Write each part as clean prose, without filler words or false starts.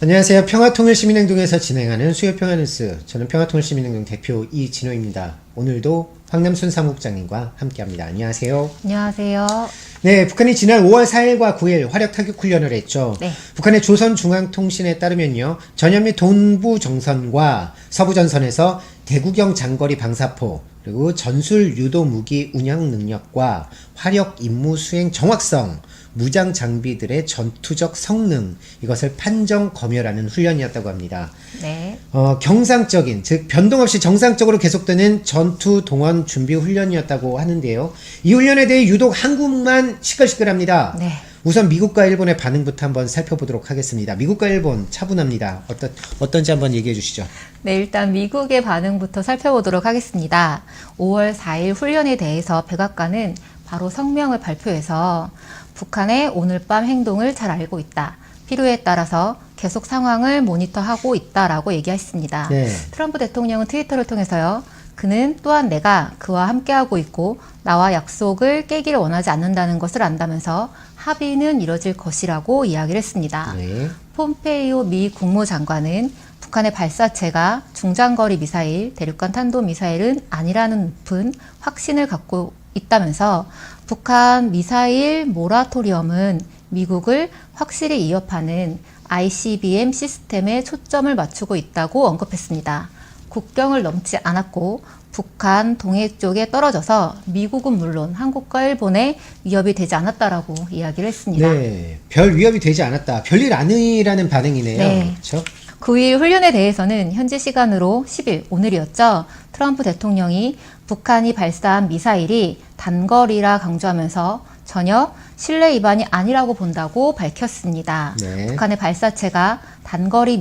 안녕하세요. 평화통일시민행동에서 진행하는 수요평화뉴스. 저는 평화통일시민행동 대표 이진호입니다. 오늘도 황남순 사무국장님과 함께합니다. 안녕하세요. 안녕하세요. 네, 북한이 지난 5월 4일과 9일 화력 타격 훈련을 했죠. 네. 북한의 조선중앙통신에 따르면요, 전현 및 동부정선과 서부전선에서 대구경 장거리 방사포, 그리고 전술 유도 무기 운영 능력과 화력 임무 수행 정확성, 무장 장비들의 전투적 성능, 이것을 판정 검열하는 훈련이었다고 합니다. 네. 경상적인, 즉 변동 없이 정상적으로 계속되는 전투 동원 준비 훈련이었다고 하는데요. 이 훈련에 대해 유독 한국만 시끌시끌합니다. 네. 우선 미국과 일본의 반응부터 한번 살펴보도록 하겠습니다. 미국과 일본 차분합니다. 어떤지 한번 얘기해 주시죠. 네, 일단 미국의 반응부터 살펴보도록 하겠습니다. 5월 4일 훈련에 대해서 백악관은 바로 성명을 발표해서 북한의 오늘 밤 행동을 잘 알고 있다. 필요에 따라서 계속 상황을 모니터하고 있다라고 얘기했습니다. 네. 트럼프 대통령은 트위터를 통해서요. 그는 또한 내가 그와 함께하고 있고 나와 약속을 깨기를 원하지 않는다는 것을 안다면서 합의는 이뤄질 것이라고 이야기를 했습니다. 네. 폼페이오 미 국무장관은 북한의 발사체가 중장거리 미사일, 대륙간 탄도미사일은 아니라는 높은 확신을 갖고 있다면서 북한 미사일 모라토리엄은 미국을 확실히 위협하는 ICBM 시스템에 초점을 맞추고 있다고 언급했습니다. 국경을 넘지 않았고 북한 동해 쪽에 떨어져서 미국은 물론 한국과 일본에 위협이 되지 않았다라고 이야기를 했습니다. 네. 별 위협이 되지 않았다. 별일 아니라는 반응이네요. 네. 그렇죠? 9일 훈련에 대해서는 현지 시간으로 10일, 오늘이었죠. 트럼프 대통령이 북한이 발사한 미사일이 단거리라 강조하면서 전혀 신뢰 위반이 아니라고 본다고 밝혔습니다. 네. 북한의 발사체가 단거리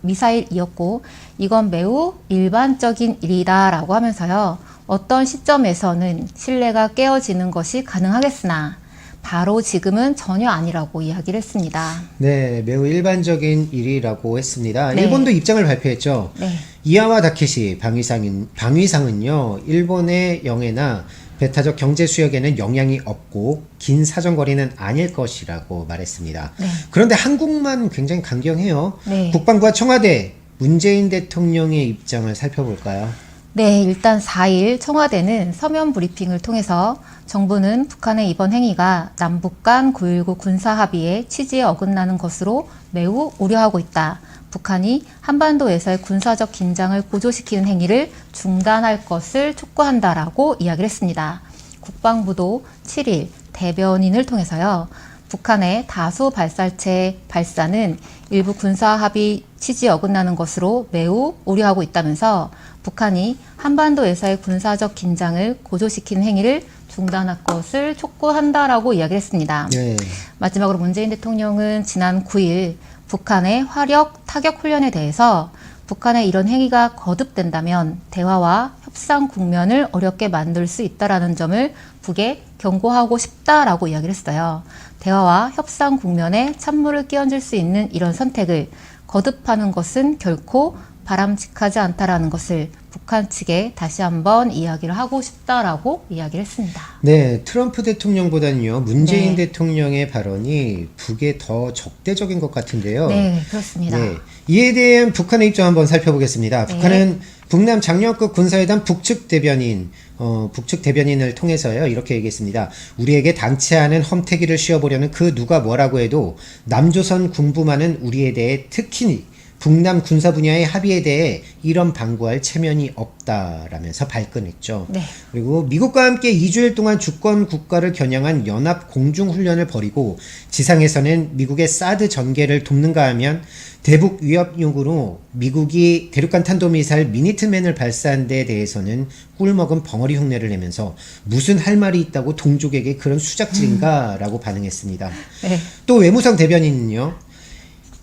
미사일이었고 이건 매우 일반적인 일이다라고 하면서요. 어떤 시점에서는 신뢰가 깨어지는 것이 가능하겠으나 바로 지금은 전혀 아니라고 이야기를 했습니다. 네, 매우 일반적인 일이라고 했습니다. 네. 일본도 입장을 발표했죠. 네. 이하와 다케시 방위상은요, 일본의 영해나 배타적 경제 수역에는 영향이 없고 긴 사정거리는 아닐 것이라고 말했습니다. 네. 그런데 한국만 굉장히 강경해요. 네. 국방부와 청와대, 문재인 대통령의 입장을 살펴볼까요? 네, 일단 4일 청와대는 서면 브리핑을 통해서 정부는 북한의 이번 행위가 남북 간 9.19 군사합의의 취지에 어긋나는 것으로 매우 우려하고 있다. 북한이 한반도에서의 군사적 긴장을 고조시키는 행위를 중단할 것을 촉구한다라고 이야기를 했습니다. 국방부도 7일 대변인을 통해서요. 북한의 다수 발사체 발사는 일부 군사합의 취지에 어긋나는 것으로 매우 우려하고 있다면서 북한이 한반도에서의 군사적 긴장을 고조시키는 행위를 중단할 것을 촉구한다라고 이야기를 했습니다. 네. 마지막으로 문재인 대통령은 지난 9일 북한의 화력 타격 훈련에 대해서 북한의 이런 행위가 거듭된다면 대화와 협상 국면을 어렵게 만들 수 있다라는 점을 북에 경고하고 싶다라고 이야기를 했어요. 대화와 협상 국면에 찬물을 끼얹을 수 있는 이런 선택을 거듭하는 것은 결코 바람직하지 않다라는 것을 북한 측에 다시 한번 이야기를 하고 싶다라고 이야기를 했습니다. 네, 트럼프 대통령보다는요, 문재인 네. 대통령의 발언이 북에 더 적대적인 것 같은데요. 네, 그렇습니다. 네, 이에 대한 북한의 입장 한번 살펴보겠습니다. 네. 북한은 북남 장려급 군사회담 북측 대변인을 통해서요, 이렇게 얘기했습니다. 우리에게 당치 않은 험태기를 씌워보려는 그 누가 뭐라고 해도 남조선 군부만은 우리에 대해 특히 북남 군사 분야의 합의에 대해 이런 방구할 체면이 없다라면서 발끈했죠. 네. 그리고 미국과 함께 2주일 동안 주권 국가를 겨냥한 연합 공중훈련을 벌이고 지상에서는 미국의 사드 전개를 돕는가 하면 대북 위협 요구로 미국이 대륙간 탄도미사일 미니트맨을 발사한 데에 대해서는 꿀먹은 벙어리 흉내를 내면서 무슨 할 말이 있다고 동족에게 그런 수작질인가 라고 반응했습니다. 네. 또 외무성 대변인은요.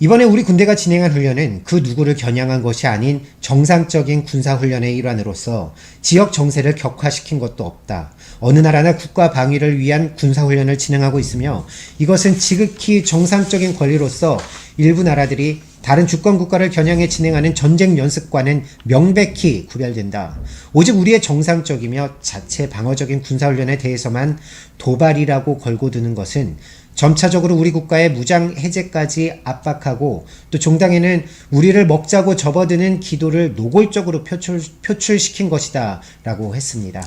이번에 우리 군대가 진행한 훈련은 그 누구를 겨냥한 것이 아닌 정상적인 군사훈련의 일환으로서 지역 정세를 격화시킨 것도 없다. 어느 나라나 국가 방위를 위한 군사훈련을 진행하고 있으며 이것은 지극히 정상적인 권리로서 일부 나라들이 다른 주권 국가를 겨냥해 진행하는 전쟁 연습과는 명백히 구별된다. 오직 우리의 정상적이며 자체 방어적인 군사훈련에 대해서만 도발이라고 걸고 드는 것은 점차적으로 우리 국가의 무장 해제까지 압박하고 또 종당에는 우리를 먹자고 접어드는 기도를 노골적으로 표출시킨 것이다 라고 했습니다.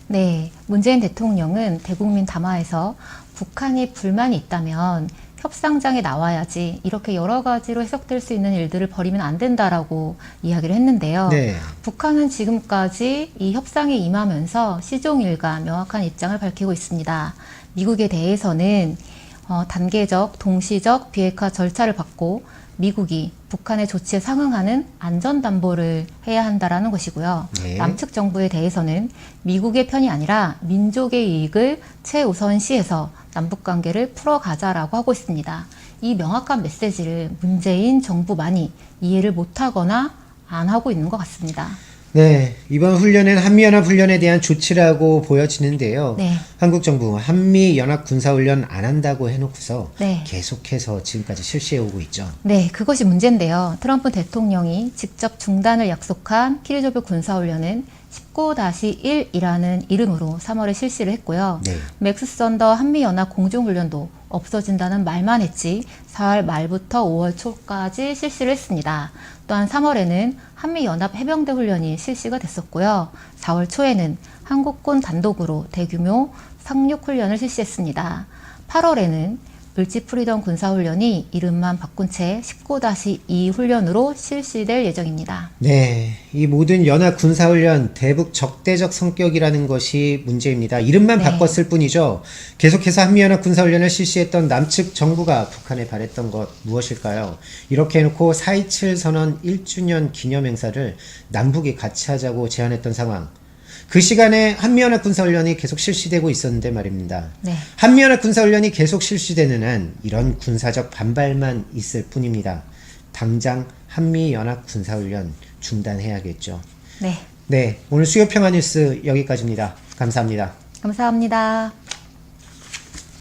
네, 문재인 대통령은 대국민 담화에서 북한이 불만이 있다면 협상장에 나와야지 이렇게 여러 가지로 해석될 수 있는 일들을 벌이면 안 된다라고 이야기를 했는데요. 네. 북한은 지금까지 이 협상에 임하면서 시종일관 명확한 입장을 밝히고 있습니다. 미국에 대해서는 단계적, 동시적 비핵화 절차를 받고 미국이 북한의 조치에 상응하는 안전담보를 해야 한다라는 것이고요. 네. 남측 정부에 대해서는 미국의 편이 아니라 민족의 이익을 최우선시해서 남북관계를 풀어가자라고 하고 있습니다. 이 명확한 메시지를 문재인 정부만이 이해를 못하거나 안 하고 있는 것 같습니다. 네, 이번 훈련은 한미연합훈련에 대한 조치라고 보여지는데요. 네. 한국 정부 한미연합군사훈련 안 한다고 해놓고서 네. 계속해서 지금까지 실시해오고 있죠. 네, 그것이 문제인데요. 트럼프 대통령이 직접 중단을 약속한 키리조브 군사훈련은 19-1이라는 이름으로 3월에 실시를 했고요. 네. 맥스 썬더 한미연합 공중훈련도 없어진다는 말만 했지 4월 말부터 5월 초까지 실시를 했습니다. 또한 3월에는 한미연합 해병대 훈련이 실시가 됐었고요. 4월 초에는 한국군 단독으로 대규모 상륙훈련을 실시했습니다. 8월에는 을지프리던 군사훈련이 이름만 바꾼 채 19-2 훈련으로 실시될 예정입니다. 네, 이 모든 연합 군사훈련 대북 적대적 성격이라는 것이 문제입니다. 이름만 네. 바꿨을 뿐이죠. 계속해서 한미연합 군사훈련을 실시했던 남측 정부가 북한에 바랬던 것 무엇일까요? 이렇게 해놓고 4.27 선언 1주년 기념행사를 남북이 같이 하자고 제안했던 상황. 그 시간에 한미연합 군사훈련이 계속 실시되고 있었는데 말입니다. 네. 한미연합 군사훈련이 계속 실시되는 한 이런 군사적 반발만 있을 뿐입니다. 당장 한미연합 군사훈련 중단해야겠죠. 네. 네, 오늘 수요평화 뉴스 여기까지입니다. 감사합니다. 감사합니다.